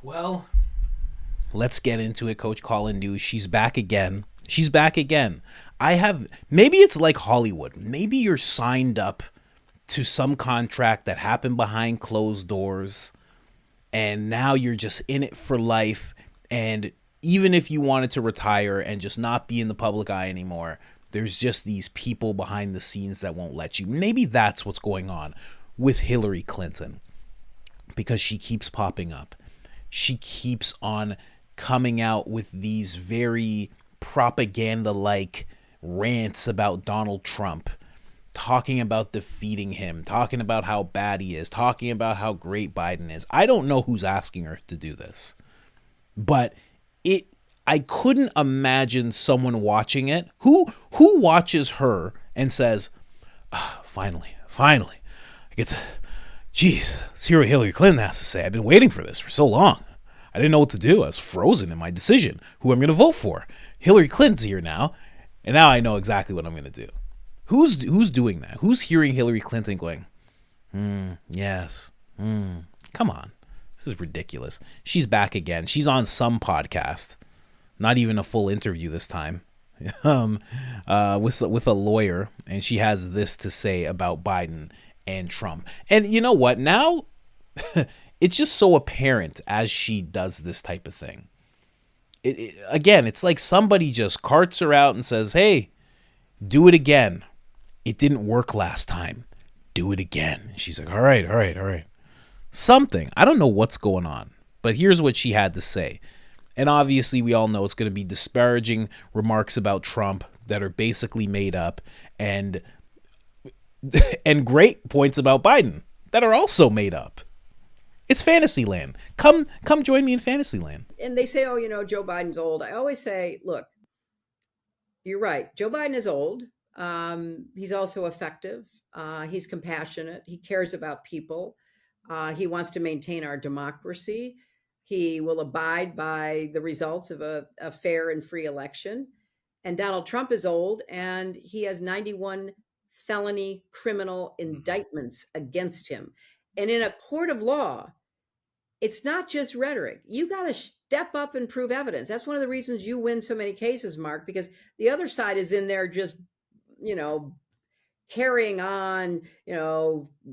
Well, let's get into it, Coach Colin News. She's back again. She's back again. Maybe it's like Hollywood. Maybe you're signed up to some contract that happened behind closed doors, and now you're just in it for life. And even if you wanted to retire and just not be in the public eye anymore, there's just these people behind the scenes that won't let you. Maybe that's what's going on with Hillary Clinton, because she keeps popping up. She keeps on coming out with these very propaganda-like rants about Donald Trump, talking about defeating him, talking about how bad he is, talking about how great Biden is. I don't know who's asking her to do this, but I couldn't imagine someone watching it who watches her and says, finally, I get to, geez, let's hear what Hillary Clinton has to say. I've been waiting for this for so long. I didn't know what to do. I was frozen in my decision, who I'm going to vote for. Hillary Clinton's here now, and now I know exactly what I'm going to do. Who's doing that? Who's hearing Hillary Clinton going, yes, come on. This is ridiculous. She's back again. She's on some podcast, not even a full interview this time, with a lawyer, and she has this to say about Biden and Trump. And you know what? Now, it's just so apparent as she does this type of thing. Again, it's like somebody just carts her out and says, hey, do it again. It didn't work last time. Do it again. And she's like, all right. Something. I don't know what's going on, but here's what she had to say. And obviously, we all know it's going to be disparaging remarks about Trump that are basically made up, and great points about Biden that are also made up. It's Fantasyland. Come join me in Fantasyland. And they say, oh, Joe Biden's old. I always say, look, you're right. Joe Biden is old. He's also effective. He's compassionate. He cares about people. He wants to maintain our democracy. He will abide by the results of a fair and free election. And Donald Trump is old, and he has 91 felony criminal indictments against him. And in a court of law, it's not just rhetoric. You got to step up and prove evidence. That's one of the reasons you win so many cases, Mark, because the other side is in there just, carrying on,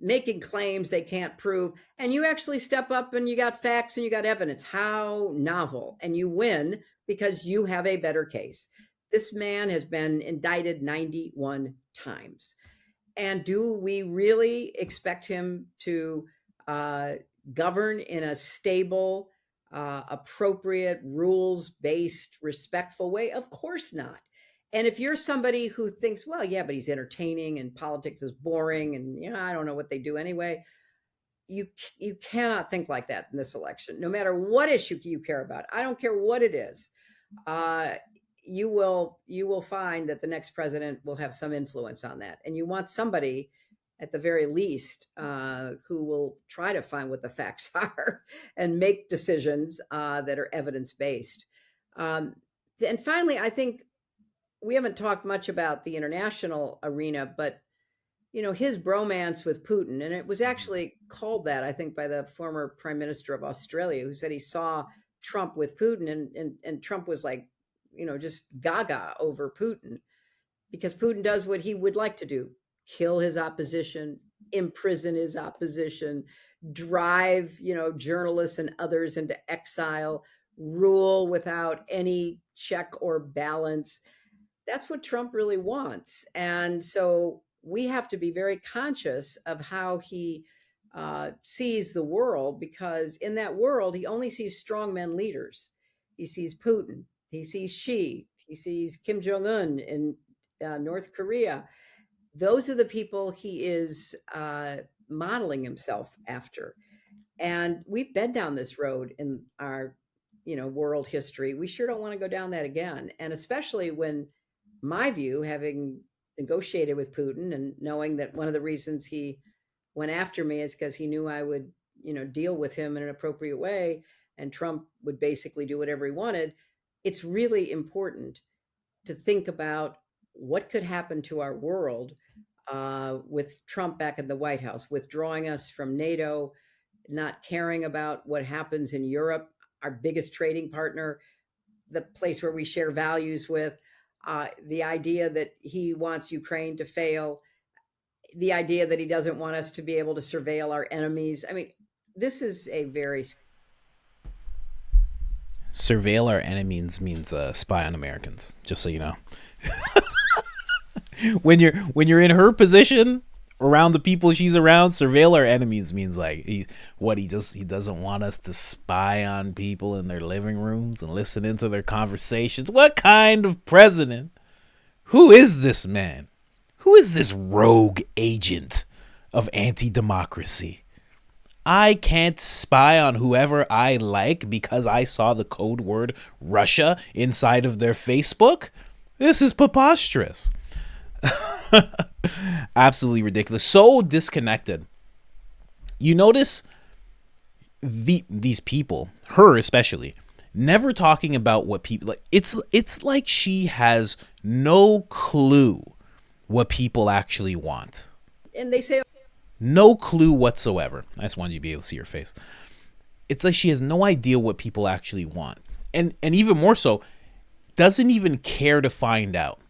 making claims they can't prove. And you actually step up and you got facts and you got evidence. How novel. And you win because you have a better case. This man has been indicted 91 times. And do we really expect him to govern in a stable, appropriate, rules-based, respectful way? Of course not. And if you're somebody who thinks, well, yeah, but he's entertaining and politics is boring and, I don't know what they do anyway, you cannot think like that in this election. No matter what issue you care about, I don't care what it is, you will find that the next president will have some influence on that. And you want somebody, at the very least, who will try to find what the facts are and make decisions that are evidence-based. And finally, I think we haven't talked much about the international arena, but, his bromance with Putin, and it was actually called that, I think, by the former Prime Minister of Australia, who said he saw Trump with Putin, and Trump was like, just gaga over Putin, because Putin does what he would like to do: kill his opposition, imprison his opposition, drive, journalists and others into exile, rule without any check or balance. That's what Trump really wants. And so we have to be very conscious of how he sees the world, because in that world, he only sees strongmen leaders. He sees Putin, he sees Xi, he sees Kim Jong-un in North Korea. Those are the people he is modeling himself after. And we've been down this road in our, world history. We sure don't want to go down that again. And especially when, my view, having negotiated with Putin and knowing that one of the reasons he went after me is because he knew I would, deal with him in an appropriate way, and Trump would basically do whatever he wanted. It's really important to think about what could happen to our world with Trump back in the White House, withdrawing us from NATO, not caring about what happens in Europe. our biggest trading partner, the place where we share values with, the idea that he wants Ukraine to fail, the idea that he doesn't want us to be able to surveil our enemies. I mean, this is a very... Surveil our enemies means spy on Americans, just so you know. when you're in her position around the people she's around, surveil our enemies means like he doesn't want us to spy on people in their living rooms and listen into their conversations. What kind of president? Who is this man? Who is this rogue agent of anti-democracy? I can't spy on whoever I like because I saw the code word Russia inside of their Facebook? This is preposterous. Absolutely ridiculous. So disconnected. You notice these people, her especially, never talking about what people like. It's like she has no clue what people actually want. And they say no clue whatsoever. I just wanted you to be able to see her face. It's like she has no idea what people actually want. And even more so, doesn't even care to find out.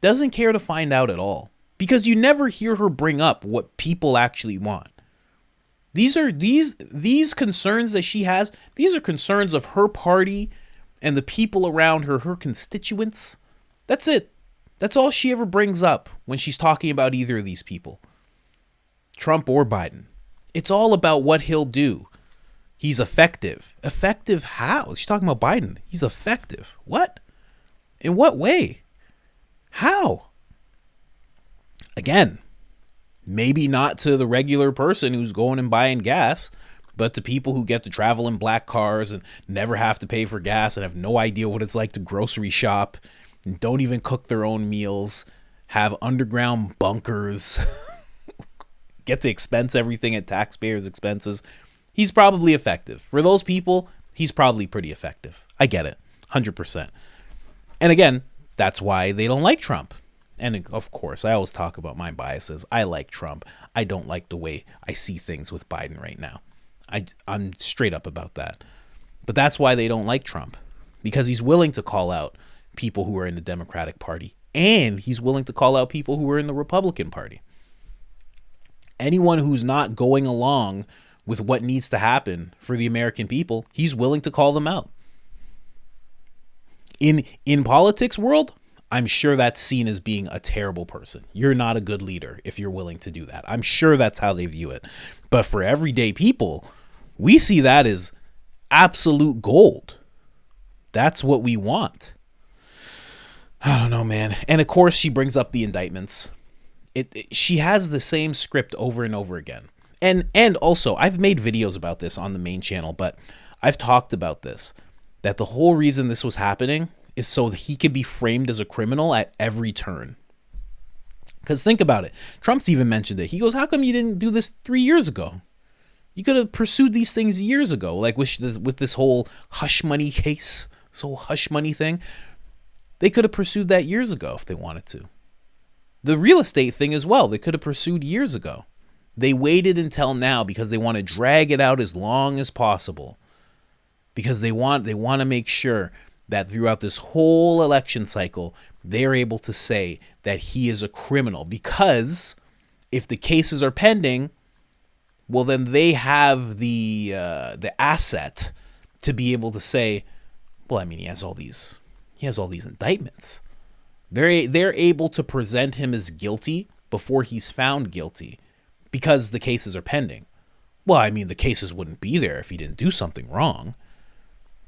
Doesn't care to find out at all. Because you never hear her bring up what people actually want. These concerns that she has, these are concerns of her party and the people around her, her constituents. That's it. That's all she ever brings up when she's talking about either of these people. Trump or Biden. It's all about what he'll do. He's effective. Effective how? She's talking about Biden. He's effective. What? In what way? How? Again, maybe not to the regular person who's going and buying gas, but to people who get to travel in black cars and never have to pay for gas and have no idea what it's like to grocery shop and don't even cook their own meals, have underground bunkers, get to expense everything at taxpayers' expenses. He's probably effective. For those people, he's probably pretty effective. I get it. 100%. And again, that's why they don't like Trump. And of course, I always talk about my biases. I like Trump. I don't like the way I see things with Biden right now. I'm straight up about that. But that's why they don't like Trump. Because he's willing to call out people who are in the Democratic Party. And he's willing to call out people who are in the Republican Party. Anyone who's not going along with what needs to happen for the American people, he's willing to call them out. In politics world, I'm sure that's seen as being a terrible person. You're not a good leader if you're willing to do that. I'm sure that's how they view it. But for everyday people, we see that as absolute gold. That's what we want. I don't know, man. And of course, she brings up the indictments. She has the same script over and over again. And also, I've made videos about this on the main channel, but I've talked about this, that the whole reason this was happening is so that he could be framed as a criminal at every turn. Because think about it. Trump's even mentioned it. He goes, how come you didn't do this 3 years ago? You could have pursued these things years ago, like with this whole hush money case, this whole hush money thing. They could have pursued that years ago if they wanted to. The real estate thing as well, they could have pursued years ago. They waited until now because they want to drag it out as long as possible. Because they want to make sure that throughout this whole election cycle, they're able to say that he is a criminal. Because if the cases are pending, well, then they have the asset to be able to say, well, I mean, he has all these indictments. They're able to present him as guilty before he's found guilty because the cases are pending. Well, I mean, the cases wouldn't be there if he didn't do something wrong.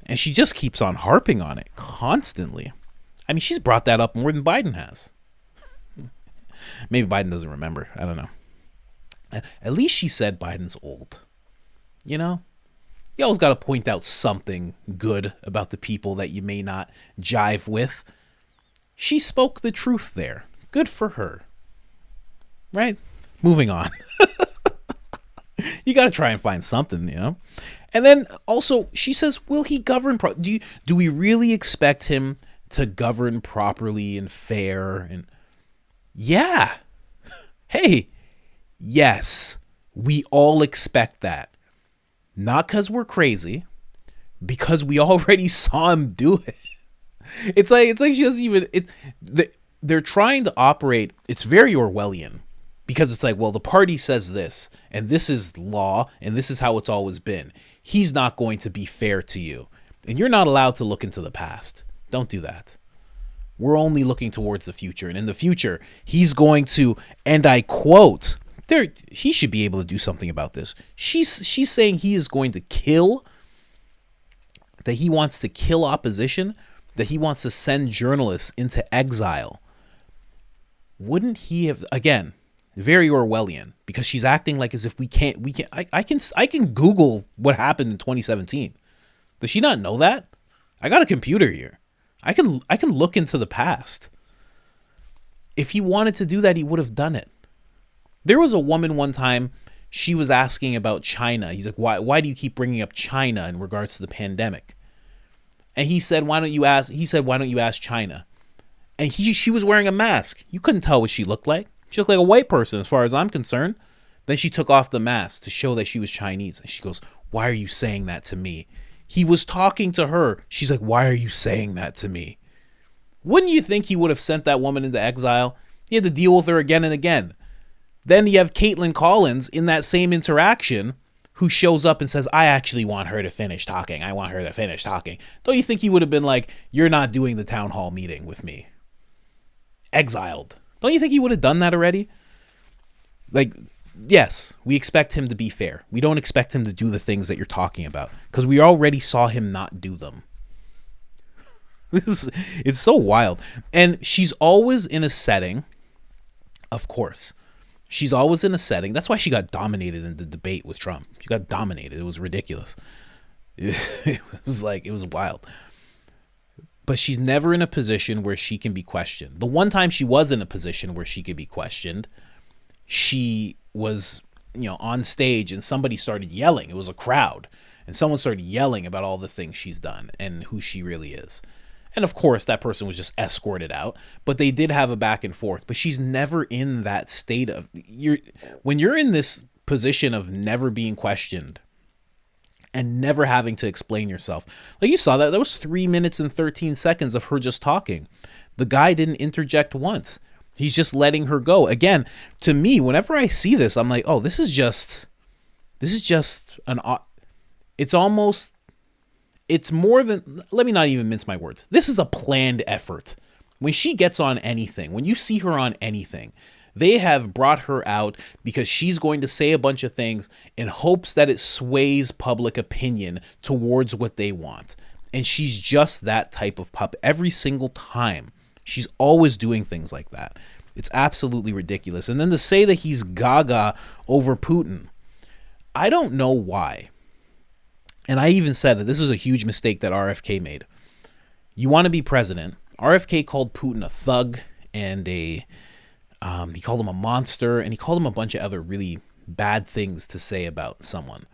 And she just keeps on harping on it constantly. I mean, she's brought that up more than Biden has. Maybe Biden doesn't remember. I don't know. At least she said Biden's old. You know? You always got to point out something good about the people that you may not jive with. She spoke the truth there. Good for her. Right? Moving on. You got to try and find something, you know? And then also, she says, will he govern? Do we really expect him to govern properly and fair? And yeah. Hey, yes, we all expect that. Not because we're crazy, because we already saw him do it. It's like she doesn't even. They're trying to operate. It's very Orwellian, because it's like, well, the party says this, and this is law, and this is how it's always been. He's not going to be fair to you, and you're not allowed to look into the past. Don't do that. We're only looking towards the future, and in the future, he's going to, and I quote, he should be able to do something about this. She's saying he is going to kill. That he wants to kill opposition. That he wants to send journalists into exile. Wouldn't he have, again, very Orwellian, because she's acting like as if we can't, I can Google what happened in 2017. Does she not know that? I got a computer here. I can look into the past. If he wanted to do that, he would have done it. There was a woman one time, she was asking about China. He's like, why do you keep bringing up China in regards to the pandemic? And he said, why don't you ask China? And she was wearing a mask. You couldn't tell what she looked like. She looked like a white person as far as I'm concerned. Then she took off the mask to show that she was Chinese. And she goes, why are you saying that to me? He was talking to her. She's like, why are you saying that to me? Wouldn't you think he would have sent that woman into exile? He had to deal with her again and again. Then you have Caitlin Collins in that same interaction, who shows up and says, I actually want her to finish talking. I want her to finish talking. Don't you think he would have been like, you're not doing the town hall meeting with me? Exiled. Don't you think he would have done that already? Like, yes, we expect him to be fair. We don't expect him to do the things that you're talking about, because we already saw him not do them. It's so wild. And she's always in a setting, of course. She's always in a setting. That's why she got dominated in the debate with Trump. She got dominated. It was ridiculous. It was wild. But she's never in a position where she can be questioned. The one time she was in a position where she could be questioned, she was, on stage and somebody started yelling. It was a crowd. And someone started yelling about all the things she's done and who she really is. And of course, that person was just escorted out, but they did have a back and forth. But she's never in that state of, when you're in this position of never being questioned and never having to explain yourself. Like, you saw that was 3 minutes and 13 seconds of her just talking. The guy didn't interject once. He's just letting her go. Again, to me, whenever I see this, I'm like, oh, this is just it's more than, let me not even mince my words. This is a planned effort. When she gets on anything, when you see her on anything, they have brought her out because she's going to say a bunch of things in hopes that it sways public opinion towards what they want. And she's just that type of pup every single time. She's always doing things like that. It's absolutely ridiculous. And then to say that he's gaga over Putin, I don't know why. And I even said that this is a huge mistake that RFK made. You want to be president. RFK called Putin a thug and he called him a monster, and he called him a bunch of other really bad things to say about someone.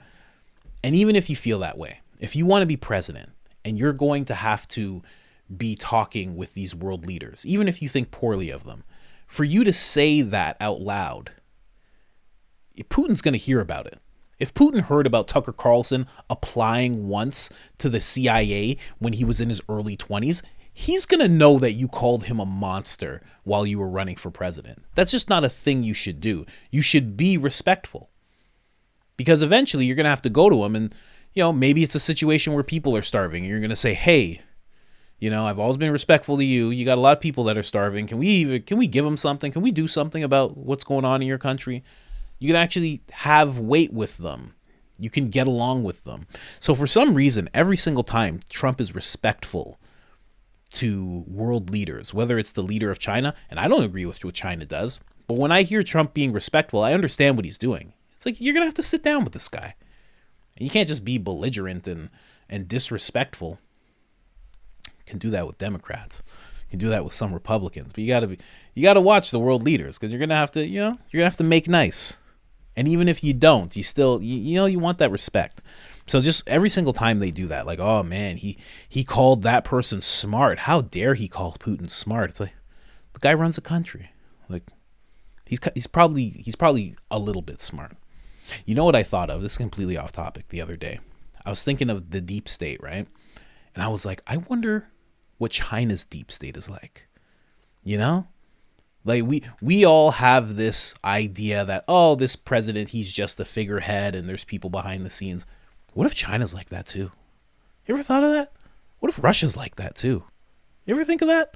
And even if you feel that way, if you want to be president and you're going to have to be talking with these world leaders, even if you think poorly of them, for you to say that out loud, Putin's going to hear about it. If Putin heard about Tucker Carlson applying once to the CIA when he was in his early 20s, he's going to know that you called him a monster while you were running for president. That's just not a thing you should do. You should be respectful, because eventually you're going to have to go to him and, maybe it's a situation where people are starving and you're going to say, hey, I've always been respectful to you. You got a lot of people that are starving. Can we give them something? Can we do something about what's going on in your country? You can actually have weight with them. You can get along with them. So for some reason, every single time Trump is respectful to world leaders, whether it's the leader of China, and I don't agree with what China does, but when I hear Trump being respectful, I understand what he's doing. It's like, you're going to have to sit down with this guy. And you can't just be belligerent and disrespectful. You can do that with Democrats. You can do that with some Republicans, but you got to watch the world leaders, because you're going to have to, you're going to have to make nice. And even if you don't, you still, you want that respect. So just every single time they do that, like, oh man, he called that person smart. How dare he call Putin smart? It's like, the guy runs a country. Like, he's probably a little bit smart. You know what I thought of? This is completely off topic. The other day, I was thinking of the deep state, right? And I was like, I wonder what China's deep state is like. You know? Like we all have this idea that, oh, this president, he's just a figurehead and there's people behind the scenes. What if China's like that too? You ever thought of that? What if Russia's like that too? You ever think of that?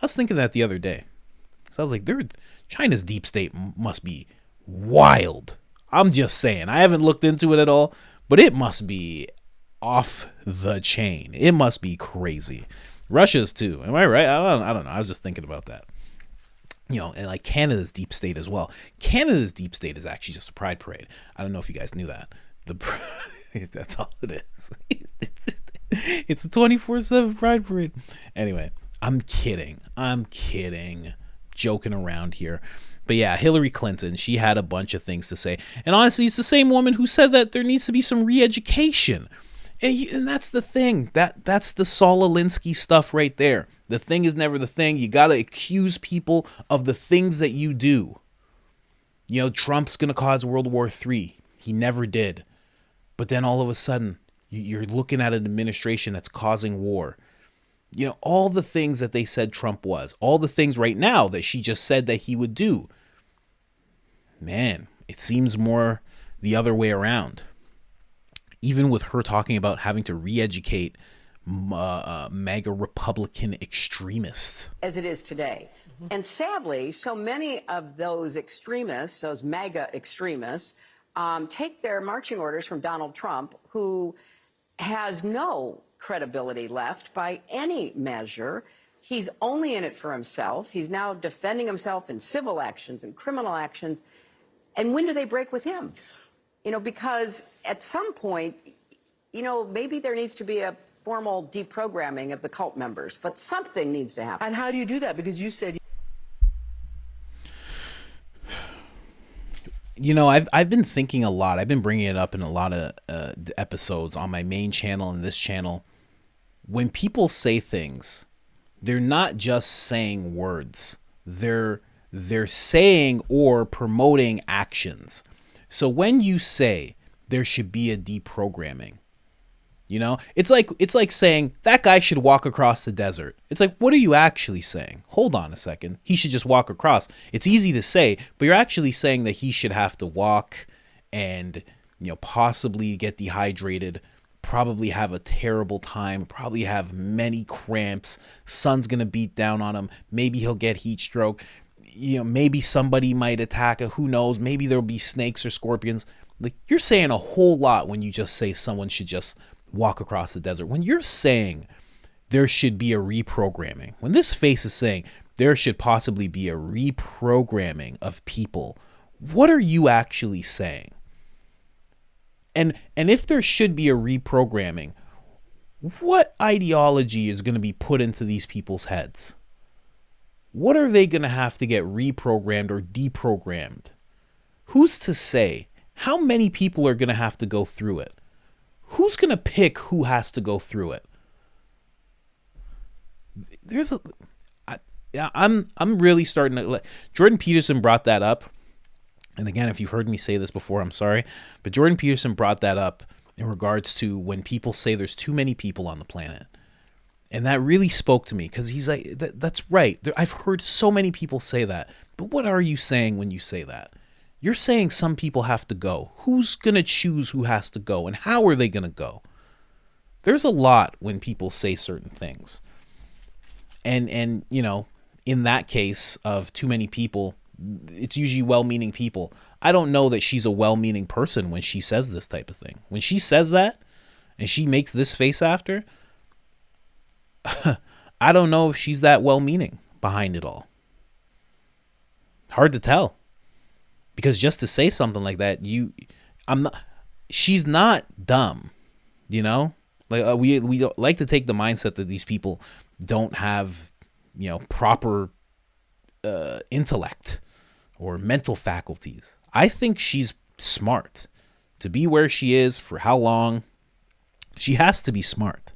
I was thinking that the other day. So I was like, China's deep state must be wild. I'm just saying. I haven't looked into it at all, but it must be off the chain. It must be crazy. Russia's too. Am I right? I don't know. I was just thinking about that. And like Canada's deep state as well. Canada's deep state is actually just a pride parade. I don't know if you guys knew that. That's all it is. It's a 24/7 pride parade. Anyway, I'm kidding. Joking around here. But yeah, Hilary Clinton, she had a bunch of things to say. And honestly, it's the same woman who said that there needs to be some re-education. And that's the thing. That's the Saul Alinsky stuff right there. The thing is never the thing. You got to accuse people of the things that you do. Trump's going to cause World War III. He never did. But then all of a sudden, you're looking at an administration that's causing war. All the things that they said Trump was. All the things right now that she just said that he would do. Man, it seems more the other way around. Even with her talking about having to re-educate MAGA Republican extremists. As it is today. Mm-hmm. And sadly, so many of those extremists, those MAGA extremists, take their marching orders from Donald Trump, who has no credibility left by any measure. He's only in it for himself. He's now defending himself in civil actions and criminal actions. And when do they break with him? Because at some point, maybe there needs to be a formal deprogramming of the cult members, but something needs to happen. And how do you do that? Because you said... I've been thinking a lot. I've been bringing it up in a lot of episodes on my main channel and this channel. When people say things, they're not just saying words. They're saying or promoting actions. So when you say there should be a deprogramming, it's like saying that guy should walk across the desert. It's like, what are you actually saying? Hold on a second. He should just walk across. It's easy to say, but you're actually saying that he should have to walk and, possibly get dehydrated, probably have a terrible time, probably have many cramps. Sun's going to beat down on him. Maybe he'll get heat stroke. Maybe somebody might attack it. Who knows? Maybe there'll be snakes or scorpions. Like, you're saying a whole lot when you just say someone should just walk across the desert. When you're saying there should be a reprogramming, when this face is saying there should possibly be a reprogramming of people, what are you actually saying? And if there should be a reprogramming, what ideology is going to be put into these people's heads? What are they going to have to get reprogrammed or deprogrammed? Who's to say? How many people are going to have to go through it? Who's going to pick who has to go through it? I'm really starting to... Jordan Peterson brought that up. And again, if you've heard me say this before, I'm sorry. But Jordan Peterson brought that up in regards to when people say there's too many people on the planet. And that really spoke to me because he's like, that's right. I've heard so many people say that. But what are you saying when you say that? You're saying some people have to go. Who's going to choose who has to go? And how are they going to go? There's a lot when people say certain things. And in that case of too many people, it's usually well-meaning people. I don't know that she's a well-meaning person when she says this type of thing. When she says that and she makes this face after, I don't know if she's that well-meaning behind it all. Hard to tell. Because just to say something like that, she's not dumb, Like we like to take the mindset that these people don't have, proper intellect or mental faculties. I think she's smart. To be where she is for how long, she has to be smart,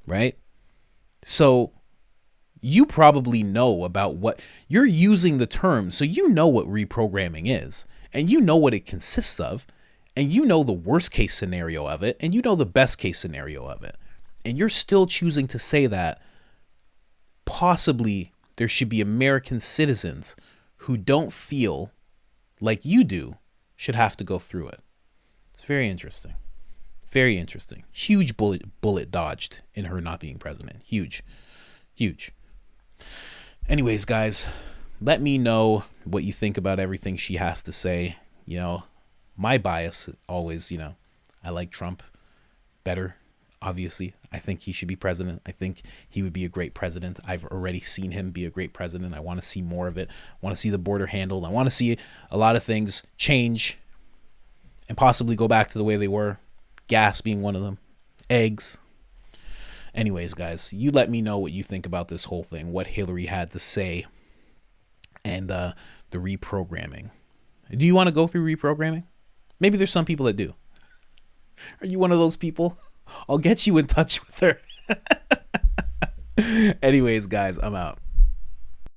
right? So you probably know about what you're using the term. So you know what reprogramming is and you know what it consists of. And you know the worst case scenario of it, and you know the best case scenario of it. And you're still choosing to say that possibly there should be American citizens who don't feel like you do should have to go through it. It's very interesting. Very interesting. Huge bullet dodged in her not being president. Huge. Anyways, guys, let me know what you think about everything she has to say. You know, my bias always, I like Trump better. Obviously, I think he should be president. I think he would be a great president. I've already seen him be a great president. I want to see more of it. I want to see the border handled. I want to see a lot of things change and possibly go back to the way they were. Gas being one of them. Eggs. Anyways, guys, you let me know what you think about this whole thing, what Hillary had to say, and the reprogramming. Do you want to go through reprogramming? Maybe there's some people that do. Are you one of those people? I'll get you in touch with her. Anyways, guys, I'm out.